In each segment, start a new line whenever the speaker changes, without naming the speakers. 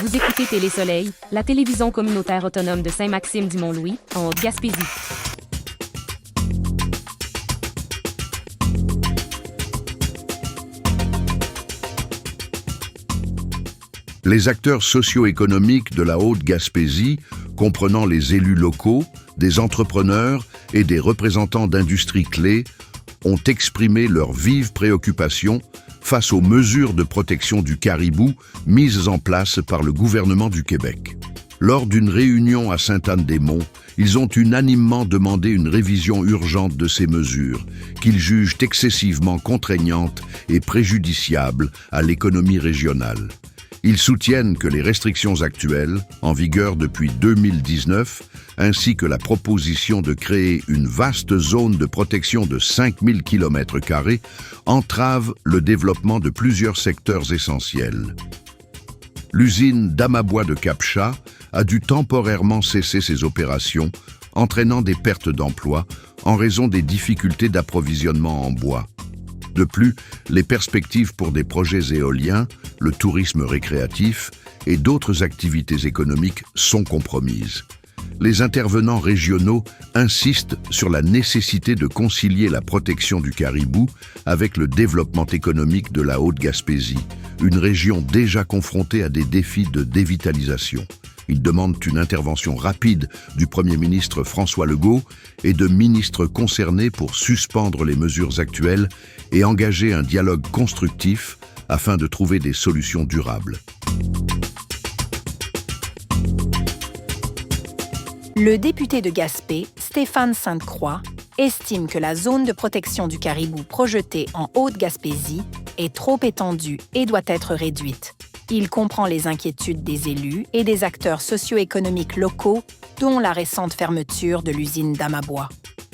Vous écoutez Télé-Soleil, la télévision communautaire autonome de Saint-Maxime-du-Mont-Louis, en Haute-Gaspésie.
Les acteurs socio-économiques de la Haute-Gaspésie, comprenant les élus locaux, des entrepreneurs et des représentants d'industries clés, ont exprimé leurs vives préoccupations face aux mesures de protection du caribou mises en place par le gouvernement du Québec. Lors d'une réunion à Sainte-Anne-des-Monts, ils ont unanimement demandé une révision urgente de ces mesures, qu'ils jugent excessivement contraignantes et préjudiciables à l'économie régionale. Ils soutiennent que les restrictions actuelles, en vigueur depuis 2019, ainsi que la proposition de créer une vaste zone de protection de 5000 km², entravent le développement de plusieurs secteurs essentiels. L'usine d'Amabois de Cap-Chat a dû temporairement cesser ses opérations, entraînant des pertes d'emplois en raison des difficultés d'approvisionnement en bois. De plus, les perspectives pour des projets éoliens, le tourisme récréatif et d'autres activités économiques sont compromises. Les intervenants régionaux insistent sur la nécessité de concilier la protection du caribou avec le développement économique de la Haute-Gaspésie, une région déjà confrontée à des défis de dévitalisation. Ils demandent une intervention rapide du Premier ministre François Legault et de ministres concernés pour suspendre les mesures actuelles et engager un dialogue constructif afin de trouver des solutions durables.
Le député de Gaspé, Stéphane Sainte-Croix, estime que la zone de protection du caribou projetée en Haute-Gaspésie est trop étendue et doit être réduite. Il comprend les inquiétudes des élus et des acteurs socio-économiques locaux, dont la récente fermeture de l'usine d'Amabois.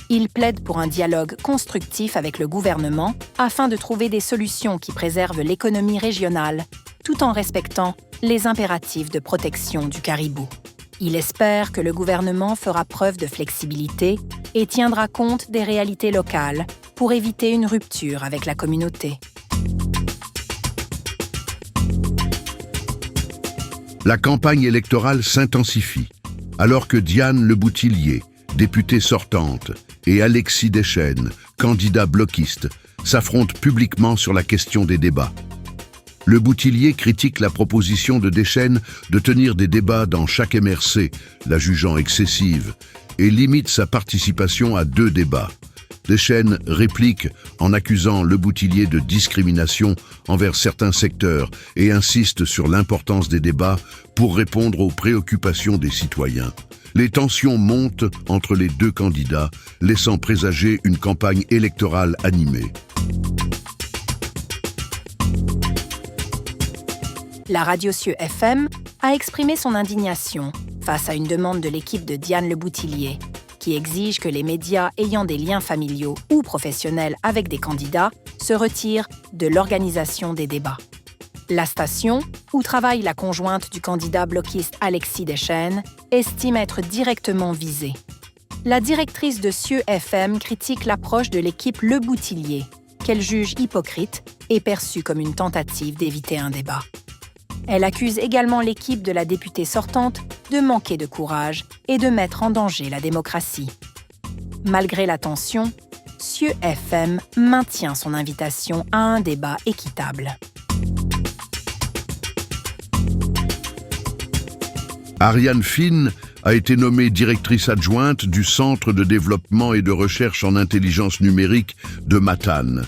Il plaide pour un dialogue constructif avec le gouvernement afin de trouver des solutions qui préservent l'économie régionale, tout en respectant les impératifs de protection du caribou. Il espère que le gouvernement fera preuve de flexibilité et tiendra compte des réalités locales pour éviter une rupture avec la communauté.
La campagne électorale s'intensifie, alors que Diane Leboutillier, députée sortante, et Alexis Deschênes, candidat bloquiste, s'affrontent publiquement sur la question des débats. Leboutillier critique la proposition de Deschênes de tenir des débats dans chaque MRC, la jugeant excessive, et limite sa participation à 2 débats. Deschênes réplique en accusant Leboutillier de discrimination envers certains secteurs et insiste sur l'importance des débats pour répondre aux préoccupations des citoyens. Les tensions montent entre les 2 candidats, laissant présager une campagne électorale animée.
La radio Cieux FM a exprimé son indignation face à une demande de l'équipe de Diane Leboutillier, qui exige que les médias ayant des liens familiaux ou professionnels avec des candidats se retirent de l'organisation des débats. La station, où travaille la conjointe du candidat bloquiste Alexis Deschênes, estime être directement visée. La directrice de Cieux FM critique l'approche de l'équipe Leboutillier, qu'elle juge hypocrite et perçue comme une tentative d'éviter un débat. Elle accuse également l'équipe de la députée sortante de manquer de courage et de mettre en danger la démocratie. Malgré la tension, Cieux FM maintient son invitation à un débat équitable.
Ariane Fine a été nommée directrice adjointe du Centre de développement et de recherche en intelligence numérique de Matane.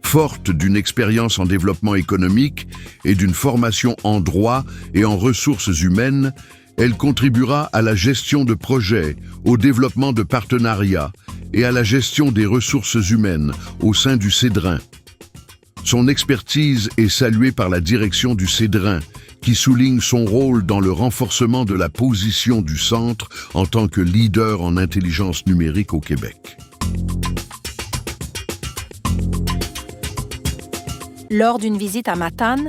Forte d'une expérience en développement économique et d'une formation en droit et en ressources humaines, elle contribuera à la gestion de projets, au développement de partenariats et à la gestion des ressources humaines au sein du Cédrin. Son expertise est saluée par la direction du Cédrin, qui souligne son rôle dans le renforcement de la position du centre en tant que leader en intelligence numérique au Québec.
Lors d'une visite à Matane,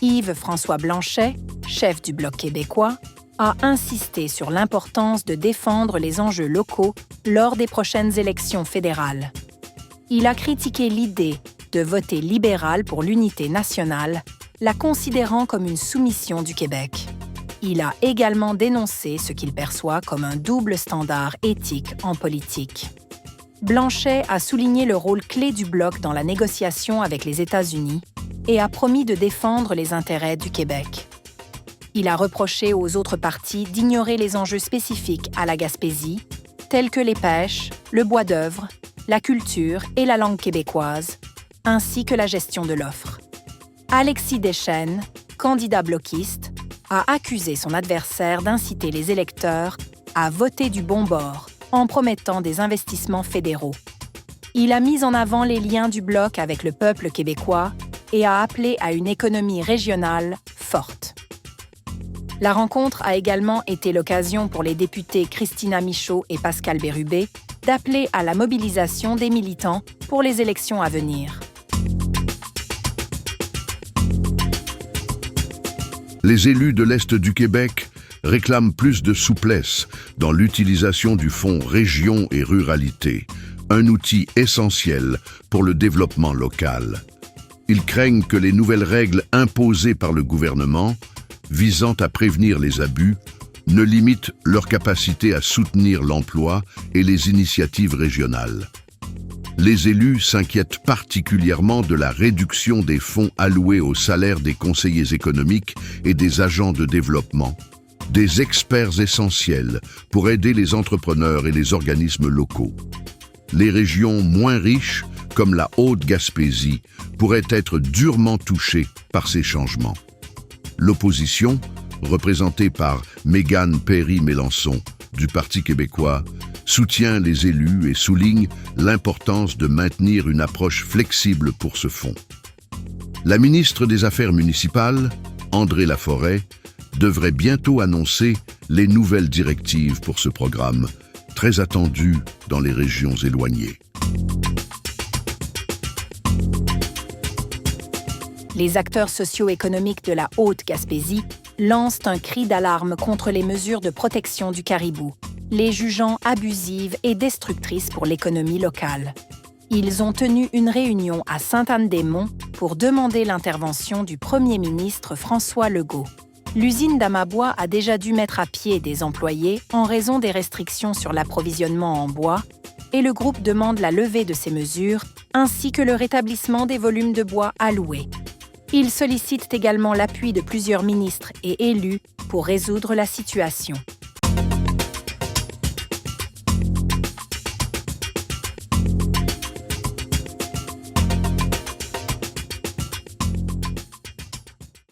Yves-François Blanchet, chef du Bloc québécois, a insisté sur l'importance de défendre les enjeux locaux lors des prochaines élections fédérales. Il a critiqué l'idée de voter libéral pour l'unité nationale la considérant comme une soumission du Québec. Il a également dénoncé ce qu'il perçoit comme un double standard éthique en politique. Blanchet a souligné le rôle clé du Bloc dans la négociation avec les États-Unis et a promis de défendre les intérêts du Québec. Il a reproché aux autres partis d'ignorer les enjeux spécifiques à la Gaspésie, tels que les pêches, le bois d'œuvre, la culture et la langue québécoise, ainsi que la gestion de l'offre. Alexis Deschênes, candidat bloquiste, a accusé son adversaire d'inciter les électeurs à voter du bon bord en promettant des investissements fédéraux. Il a mis en avant les liens du Bloc avec le peuple québécois et a appelé à une économie régionale forte. La rencontre a également été l'occasion pour les députés Christina Michaud et Pascal Bérubé d'appeler à la mobilisation des militants pour les élections à venir.
Les élus de l'Est du Québec réclament plus de souplesse dans l'utilisation du fonds Région et Ruralité, un outil essentiel pour le développement local. Ils craignent que les nouvelles règles imposées par le gouvernement, visant à prévenir les abus, ne limitent leur capacité à soutenir l'emploi et les initiatives régionales. Les élus s'inquiètent particulièrement de la réduction des fonds alloués aux salaires des conseillers économiques et des agents de développement, des experts essentiels pour aider les entrepreneurs et les organismes locaux. Les régions moins riches, comme la Haute-Gaspésie, pourraient être durement touchées par ces changements. L'opposition, représentée par Mégane Perry-Mélançon, du Parti québécois, soutient les élus et souligne l'importance de maintenir une approche flexible pour ce fonds. La ministre des Affaires municipales, André Laforêt, devrait bientôt annoncer les nouvelles directives pour ce programme, très attendu dans les régions éloignées.
Les acteurs socio-économiques de la Haute-Gaspésie lancent un cri d'alarme contre les mesures de protection du caribou, les jugeant abusives et destructrices pour l'économie locale. Ils ont tenu une réunion à Sainte-Anne-des-Monts pour demander l'intervention du Premier ministre François Legault. L'usine d'Amabois a déjà dû mettre à pied des employés en raison des restrictions sur l'approvisionnement en bois, et le groupe demande la levée de ces mesures ainsi que le rétablissement des volumes de bois alloués. Il sollicite également l'appui de plusieurs ministres et élus pour résoudre la situation.